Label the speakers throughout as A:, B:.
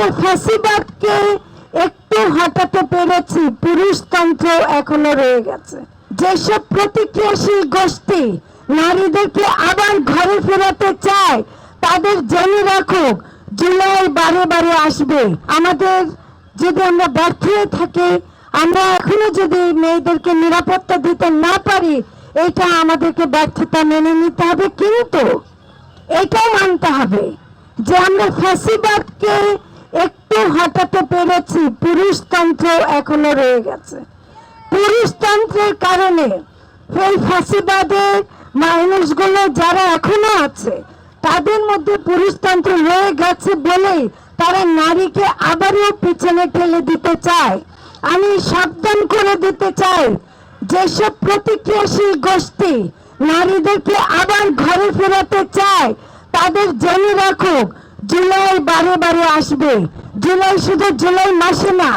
A: আমরা ফ্যাসিবাদকে একটু হটাতে পেরেছি, পুরুষতন্ত্র এখনো রয়ে গেছে। যেসব প্রতিক্রিয়াশীল গোষ্ঠী নারীদেরকে আবার ঘরে ফেরাতে চায় তাদের জেনে রাখুক জুলাই বারে বারে আসবে। আমাদের যদি আমরা ব্যর্থ হয়ে থাকি, আমরা এখনো যদি মেয়েদেরকে নিরাপত্তা দিতে না পারি, এটা আমাদেরকে ব্যর্থতা মেনে নিতে হবে। কিন্তু এটাও মানতে হবে যে আমরা ফ্যাসিবাদকে একটু হটাতে পেরেছি, পুরুষতন্ত্র এখনো রয়ে গেছে। পুরুষতন্ত্রের কারণে এই ফ্যাসিবাদের মানুষগুলো যারা এখনো আছে তাদের মধ্যে পুরুষতন্ত্র রয়ে গেছে বলেই তারা নারীকে আবারও পিছনে ঠেলে দিতে চায়। আমি সাবধান করে দিতে চাই, যেসব প্রতিক্রিয়াশীল গোষ্ঠী নারীদেরকে আবার ঘরে ফেরাতে চায় তাদের জেনে রাখুক জুলাই বারে বারে আসবে। জুলাই শুধু জুলাই মাসে না,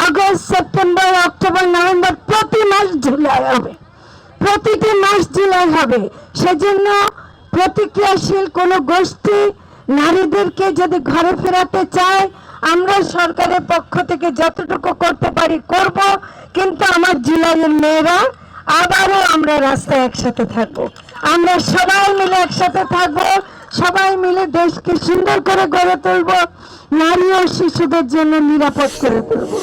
A: আগস্ট, সেপ্টেম্বর, অক্টোবর, নভেম্বর, প্রতি মাস জুলাই হবে, প্রতিটি মাস জুলাই হবে। সেজন্য প্রতিক্রিয়াশীল কোন গোষ্ঠী নারীদেরকে যদি ঘরে ফেরাতে চায়, আমরা সরকারের পক্ষ থেকে যতটুকু করতে পারি করব। কিন্তু আমার জুলাইয়ের মেয়েরা আবারও আমরা রাস্তায় একসাথে থাকবো, আমরা সবাই মিলে একসাথে থাকবো, সবাই মিলে দেশকে সুন্দর করে গড়ে তুলবো, নারী ও শিশুদের জন্য নিরাপদ করে তুলবো।